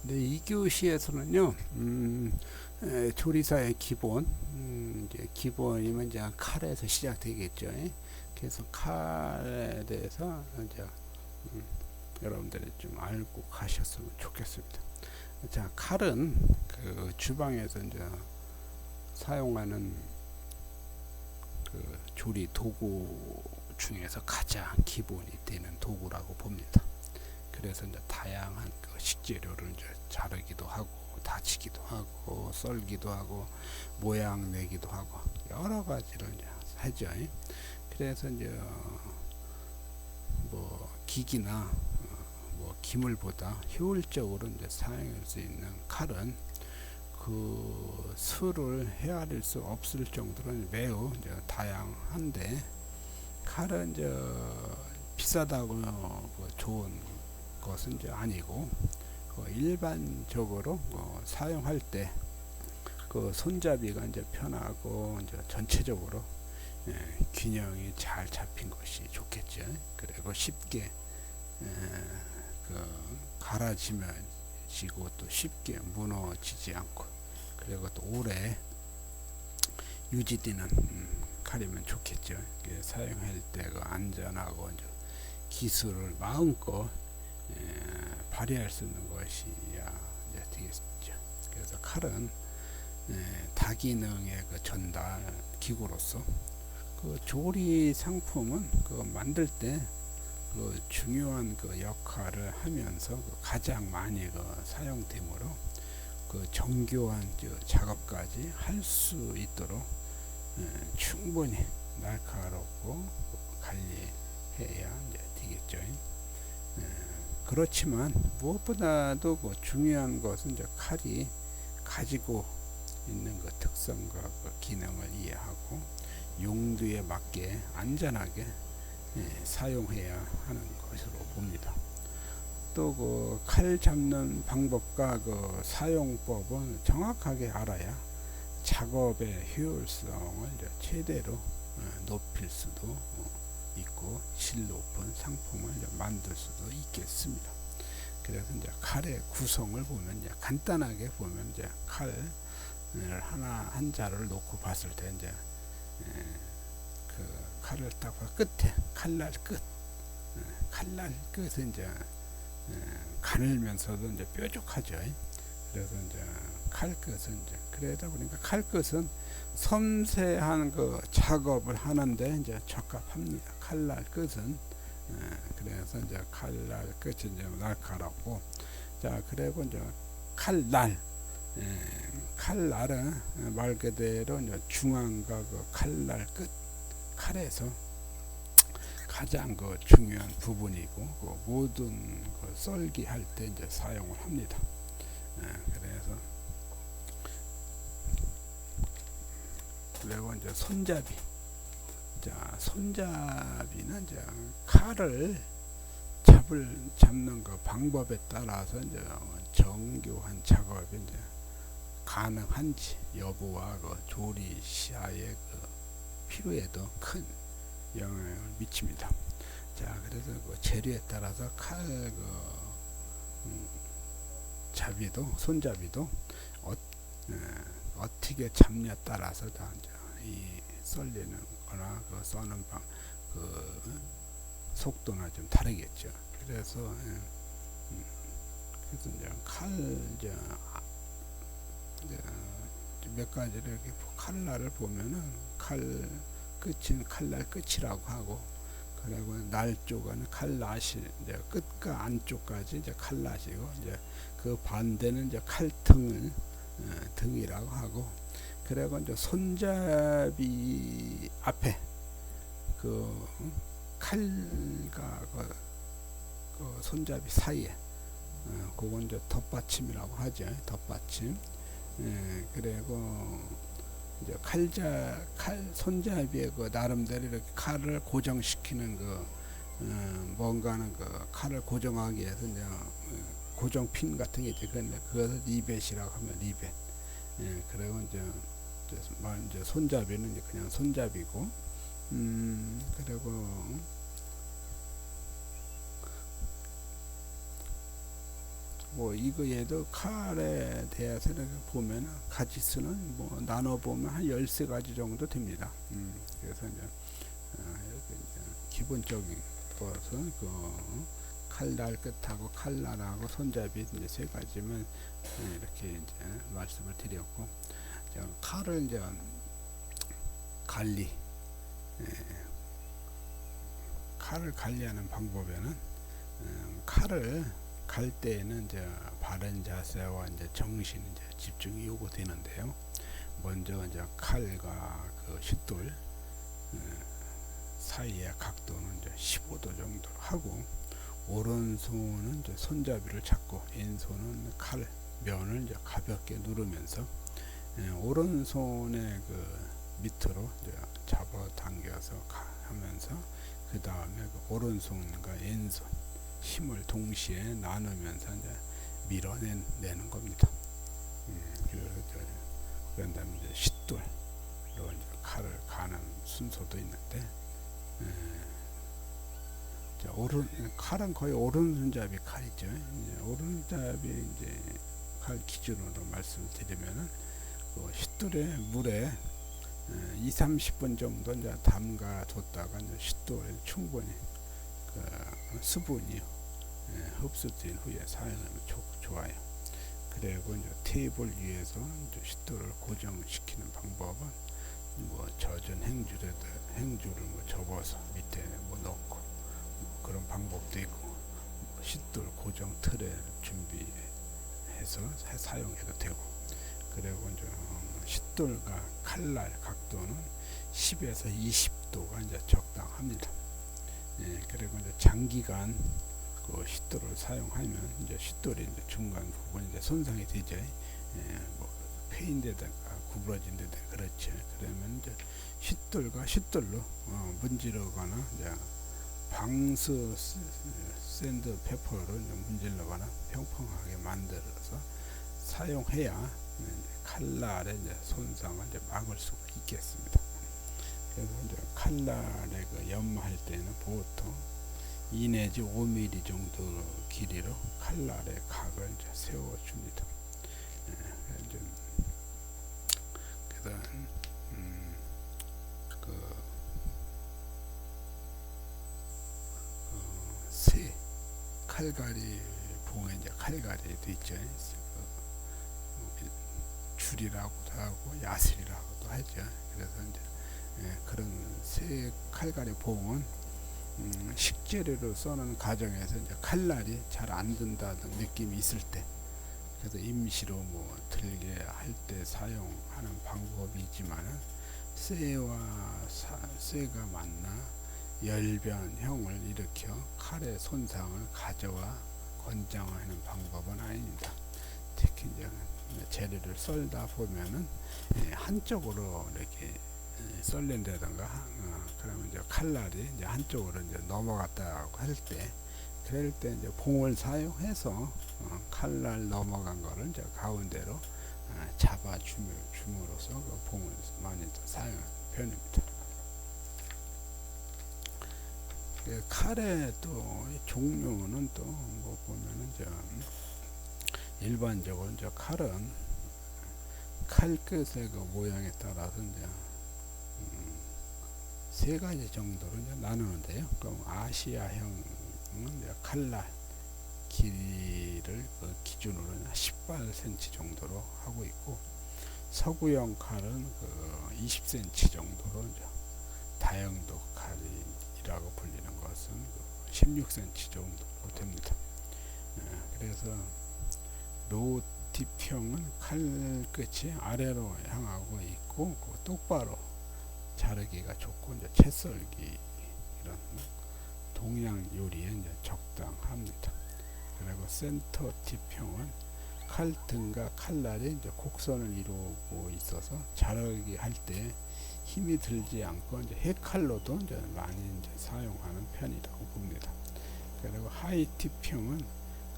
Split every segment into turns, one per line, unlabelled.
네, 2교시에서는요, 조리사의 기본, 이제 기본이면 이제 칼에서 시작되겠죠. 그래서 칼에 대해서 이제 음, 여러분들이 좀 알고 가셨으면 좋겠습니다. 자, 칼은 그 주방에서 이제 사용하는 그 조리 도구 중에서 가장 기본이 되는 도구라고 봅니다. 그래서 이제 다양한 그 식재료를 이제 자르기도 하고 다지기도 하고 썰기도 하고 모양 내기도 하고 여러 가지를 이제 하죠. 그래서 이제 뭐 기기나 뭐 기물보다 효율적으로 이제 사용할 수 있는 칼은 그 수를 헤아릴 수 없을 정도로 매우 이제 다양한데, 칼은 이제 비싸다고 좋은 것은 이제 아니고, 일반적으로 사용할 때 그 손잡이가 이제 편하고 이제 전체적으로 균형이 잘 잡힌 것이 좋겠죠. 그리고 쉽게 갈아지면지고 또 쉽게 무너지지 않고, 그리고 또 오래 유지되는 칼이면 좋겠죠. 사용할 때 그 안전하고 이제 기술을 마음껏 발휘할 수 있는 것이야 이제 되겠죠. 그래서 칼은 다기능의 그 전달 기구로서 그 조리 상품은 그 만들 때 그 중요한 그 역할을 하면서 그 가장 많이 그 사용되므로 그 정교한 작업까지 할 수 있도록 충분히 날카롭고 관리해야 이제 되겠죠. 그렇지만 무엇보다도 그 중요한 것은 이제 칼이 가지고 있는 그 특성과 그 기능을 이해하고 용도에 맞게 안전하게 사용해야 하는 것으로 봅니다. 또 그 칼 잡는 방법과 그 사용법은 정확하게 알아야 작업의 효율성을 최대로 높일 수도 있고 질 높은 상품을 만들 수도 있겠습니다. 그래서 이제 칼의 구성을 보면 이제 간단하게 보면 이제 칼을 하나 한 자를 놓고 봤을 때 이제 그 칼을 딱 끝에 칼날 끝은 이제 가늘면서도 이제 뾰족하죠. 그래서 이제 칼끝은 이제 그러다 보니까 칼끝은 섬세한 그 작업을 하는데 이제 적합합니다. 칼날 끝은 그래서 이제 칼날 끝이 이제 날카롭고, 자 그리고 이제 칼날 칼날은 말 그대로 이제 중앙과 그 칼날 끝 칼에서 가장 그 중요한 부분이고 그 모든 그 썰기 할 때 이제 사용을 합니다. 그래서 그리고 이제 손잡이. 자, 손잡이는 이제 칼을 잡는 그 방법에 따라서 이제 정교한 작업이 이제 가능한지 여부와 그 조리 시야의 그 필요에도 큰 영향을 미칩니다. 자, 그래서 그 재료에 따라서 칼 잡이도 손잡이도 어떻게 잡냐에 따라서 다 이제 이 썰리는 거나 그 써는 그 속도나 좀 다르겠죠. 그래서 그래서 이제 이제 몇 가지를 이렇게 칼날을 보면은 칼 끝은 칼날 끝이라고 하고, 그리고 날 쪽은 칼날이 이제 끝과 안쪽까지 이제 칼날이고, 이제 그 반대는 이제 칼등을 등이라고 하고, 그리고 이제 손잡이 앞에 그 칼과 그 손잡이 사이에 그건 이제 덧받침이라고 하죠. 덧받침. 그리고 이제 칼 손잡이에 그 나름대로 이렇게 칼을 고정시키는 그 뭔가는 그 칼을 고정하기 위해서 이제 고정핀 같은 게 있죠. 그것을 리벳이라고 하면 리벳. 그리고 이제 손잡이는 이제 그냥 손잡이고, 그리고 뭐 이거에도 칼에 대해서 이렇게 보면 가지수는 뭐 나눠 보면 한 13가지 정도 됩니다. 그래서 이제 이렇게 이제 기본적인 것은 그 칼날 끝하고 칼날하고 손잡이 이제 세 가지만 이렇게 이제 말씀을 드렸고, 칼을 이제 관리, 칼을 관리하는 방법에는 칼을 갈 때에는 이제 바른 자세와 이제 정신, 이제 집중이 요구되는데요. 먼저 이제 칼과 그 싯돌 사이의 각도는 이제 15도 정도로 하고, 오른손은 이제 손잡이를 잡고 왼손은 칼 면을 이제 가볍게 누르면서 오른손의 그 밑으로 이제 잡아 당겨서 하면서 그 다음에 그 오른손과 왼손 힘을 동시에 나누면서 이제 밀어내는 겁니다. 그런 다음에 이제 싯돌로 이제 칼을 가는 순서도 있는데, 칼은 거의 오른손잡이 칼이죠. 오른손잡이 이제 칼 기준으로 말씀을 드리면은 그 싯돌에 물에 2~30분 정도 이제 담가 뒀다가 이제 싯돌에 충분히 그 수분이 흡수된 후에 사용하면 좋아요. 그리고 이제 테이블 위에서 이제 싯돌을 고정시키는 방법은 뭐 젖은 행주를 뭐 접어서 밑에 뭐 넣고 그런 방법도 있고, 싯돌 고정 틀에 준비해서 사용해도 되고, 그리고 이제 싯돌과 칼날 각도는 10에서 20도가 이제 적당합니다. 그리고 이제 장기간 그 싯돌을 사용하면 이제 싯돌이 이제 중간 부분이 이제 손상이 되죠. 뭐 패인 데다가 구부러진 데다가 그렇죠. 그러면 이제 싯돌로 문지르거나 이제 방수 샌드 페퍼로 문질러거나 평평하게 만들어서 사용해야 칼날의 이제 손상을 이제 막을 수가 있겠습니다. 그래서 이제 칼날에 그 연마할 때는 보통 2 내지 5mm 정도 길이로 칼날의 각을 이제 세워줍니다. 그래서 새 칼갈이 봉에 이제 칼갈이도 있죠. 줄이라고도 하고 야슬이라고도 하죠. 그래서 이제 그런 새 칼갈이 봉은 식재료로 써는 가정에서 이제 칼날이 잘 안 든다는 느낌이 있을 때, 그래서 임시로 뭐 들게 할 때 사용하는 방법이지만은 쇠가 만나 열변형을 일으켜 칼의 손상을 가져와 권장하는 방법은 아닙니다. 특히 이제 재료를 썰다 보면은 한쪽으로 이렇게 썰린다든가 그러면 이제 칼날이 이제 한쪽으로 이제 넘어갔다고 할 때, 그럴 때 이제 봉을 사용해서 칼날 넘어간 거를 이제 가운데로 잡아 줌으로써 그 봉을 많이 사용하는 편입니다. 칼의 또 종류는 또 뭐 보면은 일반적으로 이제 칼은 칼 끝의 그 모양에 따라서 이제 세 가지 정도로 이제 나누는데요. 그럼 아시아형은 이제 칼날 길이를 그 기준으로 18cm 정도로 하고 있고, 서구형 칼은 그 20cm 정도로 이제 다용도 칼이라고 불리는 것은 그 16cm 정도로 됩니다. 그래서 로팁형은 칼 끝이 아래로 향하고 있고 그 똑바로 자르기가 좋고 이제 채 썰기 이런 동양 요리에 이제 적당합니다. 그리고 센터 팁형은 칼 등과 칼날이 이제 곡선을 이루고 있어서 자르기 할 때 힘이 들지 않고 이제 해칼로도 이제 많이 이제 사용하는 편이라고 봅니다. 그리고 하이 팁형은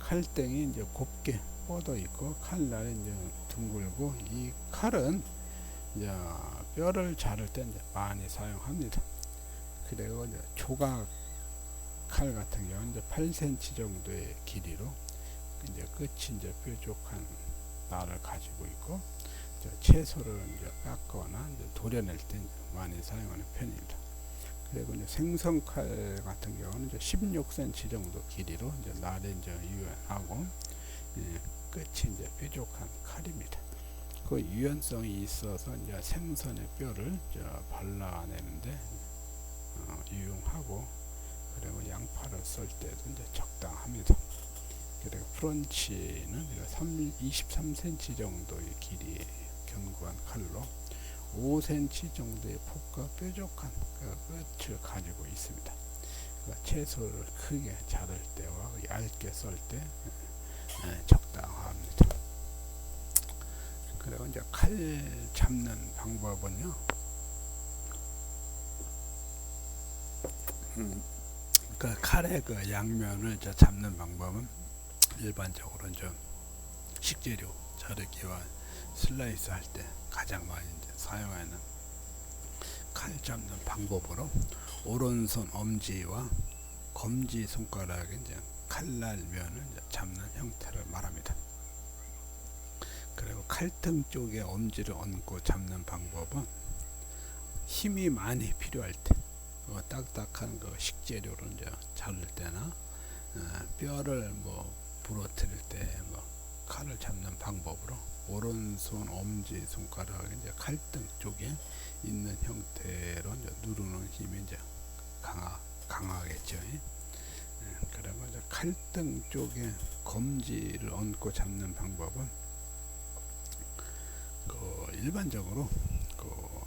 칼등이 이제 곱게 뻗어 있고 칼날이 이제 둥글고, 이 칼은 이제 뼈를 자를 때 이제 많이 사용합니다. 그리고 이제 조각 칼 같은 경우는 이제 8cm 정도의 길이로 이제 끝이 이제 뾰족한 날을 가지고 있고, 채소를 이제 깎거나 이제 도려낼 때 많이 사용하는 편입니다. 그리고 이제 생선칼 같은 경우는 이제 16cm 정도 길이로 이제 날에 이제 유연하고, 끝이 이제 뾰족한 칼입니다. 그 유연성이 있어서 이제 생선의 뼈를 발라내는데 유용하고, 그리고 양파를 썰 때도 이제 적당합니다. 그리고 프런치는 23cm 정도의 길이 견고한 칼로 5cm 정도의 폭과 뾰족한 끝을 가지고 있습니다. 채소를 크게 자를 때와 얇게 썰 때 적당합니다. 그리고 이제 칼 잡는 방법은요, 그 칼의 그 양면을 잡는 방법은 일반적으로 좀 식재료 자르기와 슬라이스 할 때 가장 많이 이제 사용하는 칼 잡는 방법으로 오른손 엄지와 검지 손가락의 이제 칼날면을 이제 잡는 형태를 말합니다. 그리고 칼등 쪽에 엄지를 얹고 잡는 방법은 힘이 많이 필요할 때, 딱딱한 그 식재료를 이제 자를 때나 뼈를 부러뜨릴 때 칼을 잡는 방법으로 오른손 엄지 손가락 이제 칼등 쪽에 있는 형태로 이제 누르는 힘이 이제 강하겠죠. 그리고 이제 칼등 쪽에 검지를 얹고 잡는 방법은 일반적으로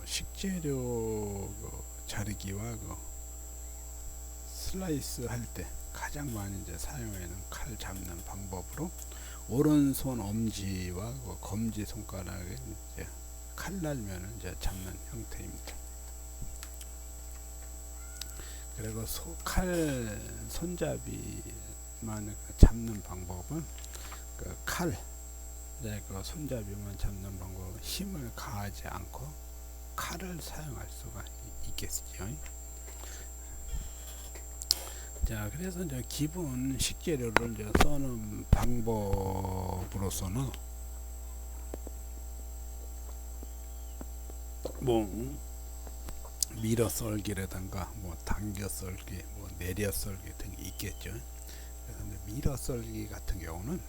식재료 자르기와 슬라이스 할 때 가장 많이 이제 사용하는 칼 잡는 방법으로 오른손 엄지와 검지 손가락에 이제 칼날면을 이제 잡는 형태입니다. 그리고 칼 손잡이만 잡는 방법은 칼 손잡이만 잡는 방법은 힘을 가하지 않고 칼을 사용할 수가 있겠죠. 자, 그래서 이제 기본 식재료를 이제 써는 방법으로서는 밀어 썰기라든가 당겨 썰기, 내려 썰기 등이 있겠죠. 그래서 밀어 썰기 같은 경우는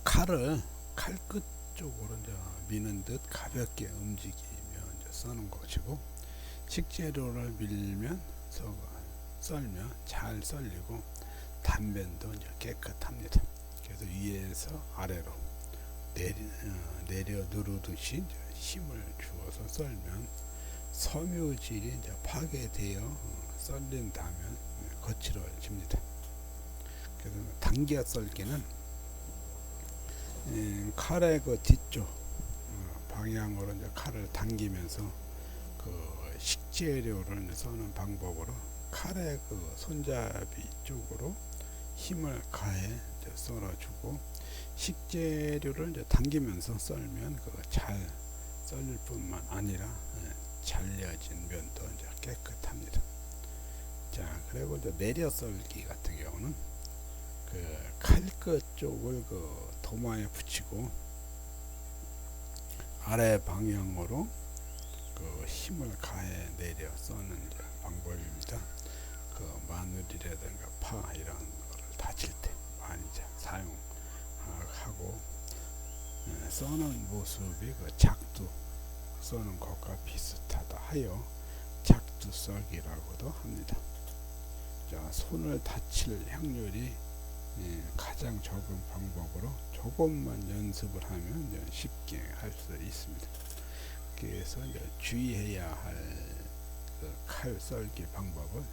칼을 칼끝 쪽으로 이제 미는 듯 가볍게 움직이며 이제 써는 것이고, 식재료를 썰면 잘 썰리고 단면도 이제 깨끗합니다. 그래서 위에서 아래로 내려 누르듯이 이제 힘을 주어서 썰면 섬유질이 이제 파괴되어 썰린다면 거칠어집니다. 그래서 당겨 썰기는 칼의 뒤쪽 방향으로 이제 칼을 당기면서 식재료를 이제 써는 방법으로 칼의 손잡이 쪽으로 힘을 가해 이제 썰어주고, 식재료를 이제 당기면서 썰면 잘 썰릴 뿐만 아니라 잘려진 면도 이제 깨끗합니다. 자, 그리고 이제 내려 썰기 같은 경우는 칼끝 쪽을 도마에 붙이고 아래 방향으로 힘을 가해 내려 써는 방법입니다. 마늘이라든가 파 이런 거를 다질 때 많이 사용하고, 써는 모습이 작두 써는 것과 비슷하다 하여 작두 썰기라고도 합니다. 자, 손을 다칠 확률이 가장 적은 방법으로 조금만 연습을 하면 쉽게 할 수 있습니다. 그래서 이제 주의해야 할 칼 썰기 방법은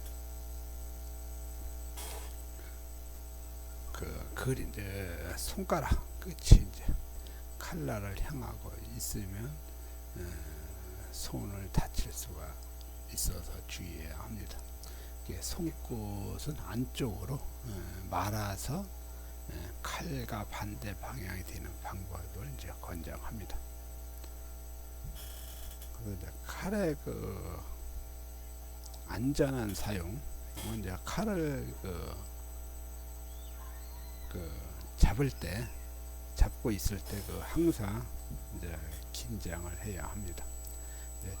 이제 손가락 끝이 이제 칼날을 향하고 있으면 손을 다칠 수가 있어서 주의해야 합니다. 손끝은 안쪽으로 말아서 칼과 반대 방향이 되는 방법을 이제 권장합니다. 그래서 이제 칼의 안전한 사용, 이제 칼을 잡고 있을 때 그 항상 이제 긴장을 해야 합니다.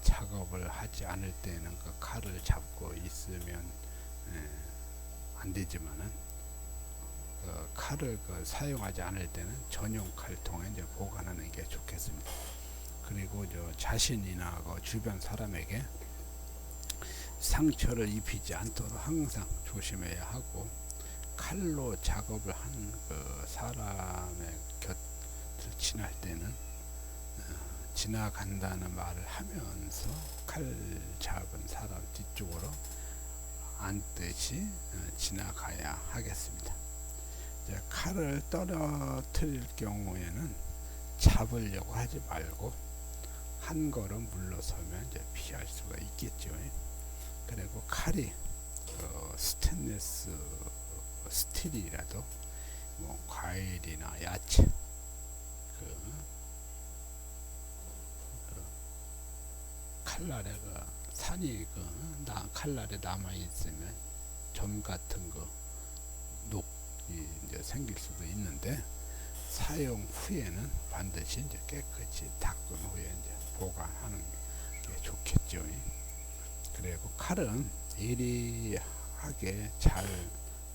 작업을 하지 않을 때는 그 칼을 잡고 있으면 안 되지만은 칼을 사용하지 않을 때는 전용 칼통에 이제 보관하는 게 좋겠습니다. 그리고 자신이나 주변 사람에게 상처를 입히지 않도록 항상 조심해야 하고, 칼로 작업을 한 사람의 곁을 지날 때는 지나간다는 말을 하면서 칼 잡은 사람 뒤쪽으로 앉듯이 지나가야 하겠습니다. 칼을 떨어뜨릴 경우에는 잡으려고 하지 말고 한 걸음 물러서면 이제 피할 수가 있겠죠. 그리고 칼이 스테인리스 스틸이라도 뭐 과일이나 야채 칼날에 산이 칼날에 남아 있으면 점 같은 녹이 이제 생길 수도 있는데, 사용 후에는 반드시 이제 깨끗이 닦은 후에 이제 보관하는 게 좋겠죠. 그리고 칼은 예리하게 잘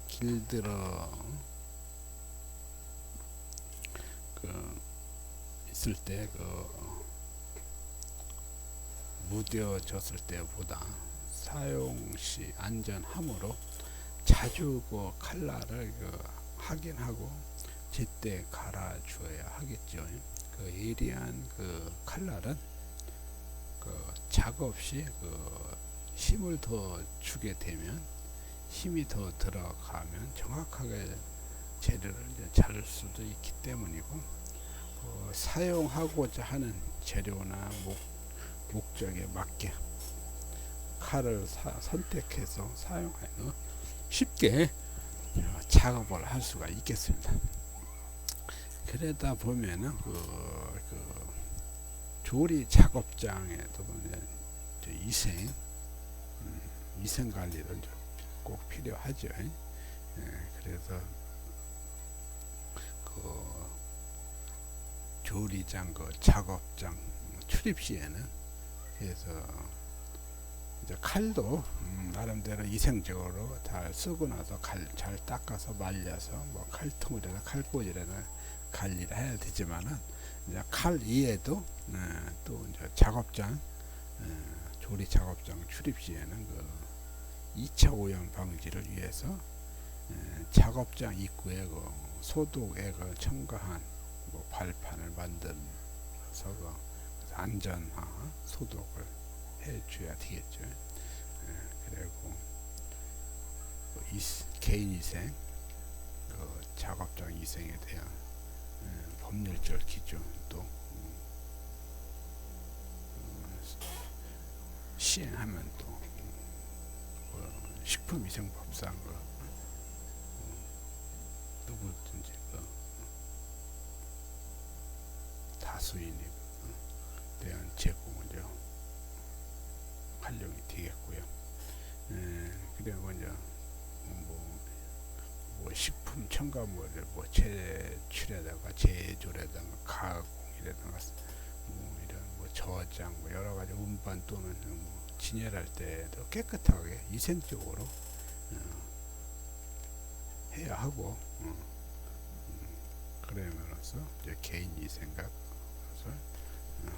길들어 있을 때 무뎌졌을 때보다 사용 시 안전하므로 자주 칼날을 확인하고 제때 갈아주어야 하겠죠. 예리한 칼날은 작업 시 힘을 더 주게 되면, 힘이 더 들어가면 정확하게 재료를 자를 수도 있기 때문이고, 사용하고자 하는 재료나 목적에 맞게 칼을 선택해서 사용하여 쉽게 작업을 할 수가 있겠습니다. 그러다 보면은 조리 작업장에도 위생 관리도 꼭 필요하죠. 그래서 조리장 작업장 출입 시에는, 그래서 이제 칼도 나름대로 위생적으로 잘 쓰고 나서 잘 닦아서 말려서 뭐 칼통이라나 칼꽂이라나 관리를 해야 되지만은, 이제 칼 이외에도 또 이제 작업장 조리 작업장 출입 시에는 2차 오염 방지를 위해서 작업장 입구에 소독에 첨가한 발판을 만들어서 안전화 소독을 해줘야 되겠죠. 그리고 개인 위생, 작업장 위생에 대한 법률적 기준도 시행하면 또 식품위생법상 누구든지 다수인이 대한 제공을 활용이 되겠고요. 그리고 이제 식품 첨가물을 채취라든가 제조라든가 가공이라든가 이런 저장 여러 가지 운반 또는 진열할 때도 깨끗하게 위생적으로 해야 하고, 그러면서 이제 개인 위생과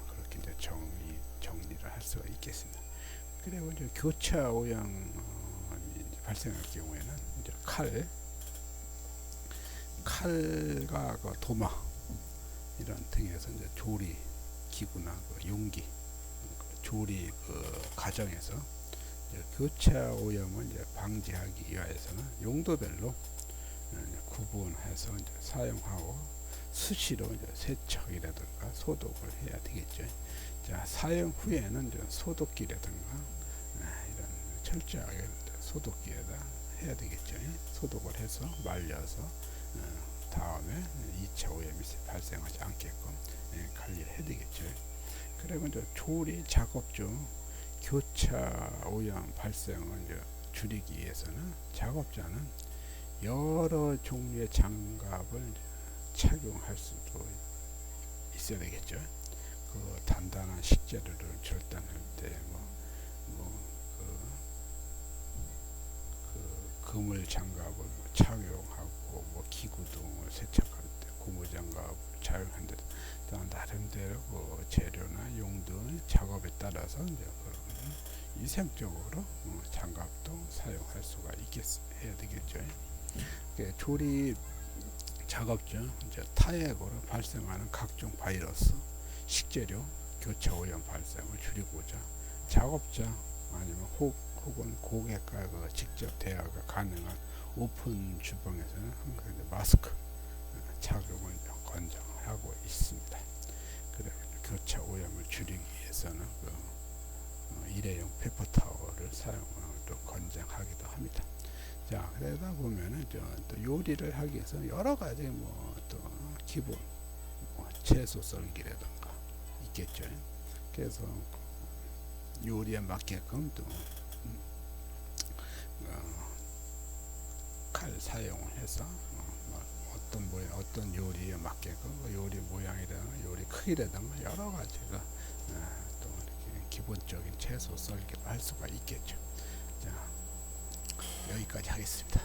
그렇게 이제 정리를 할 수가 있겠습니다. 그리고 이제 교차 오염이 발생할 경우에는 이제 칼과 도마 이런 등에서 이제 조리 기구나 용기 조리 과정에서 교차 오염을 이제 방지하기 위해서는 용도별로 구분해서 이제 사용하고 수시로 이제 세척이라든가 소독을 해야 되겠죠. 자, 사용 후에는 이제 소독기라든가 이런 철저하게 소독기에다 해야 되겠죠. 소독을 해서 말려서 다음에 2차 오염이 발생하지 않게끔 관리를 해야 되겠죠. 그리고 이제 조리 작업 중 교차 오염 발생을 이제 줄이기 위해서는 작업자는 여러 종류의 장갑을 착용할 수도 있어야 되겠죠. 그 단단한 식재료를 절단할 때그 그물 장갑을 착용하고 기구 등을 세척할 때 고무 장갑을 착용한다. 나름대로 그 재료나 용도의 작업에 따라서 이제 그런 위생적으로 장갑도 사용할 수가 해야 되겠죠. 조리 작업 중 이제 타액으로 발생하는 각종 바이러스, 식재료 교차 오염 발생을 줄이고자 작업자 아니면 혹은 고객과 직접 대화가 가능한 오픈 주방에서는 항상 마스크 착용을 권장하고 있습니다. 그래 교차 오염을 줄이기 위해서는 일회용 페퍼 타월을 사용을 또 권장하기도 합니다. 자, 그러다 보면은 또 요리를 하기 위해서 여러 가지 또 기본 채소 썰기라든가 있겠죠. 그래서 요리에 맞게끔 또 칼 사용을 해서 어떤 요리에 맞게끔 요리 모양이라든가 요리 크기라든가 여러 가지가 또 이렇게 기본적인 채소 썰기를 할 수가 있겠죠. 자, 여기까지 하겠습니다.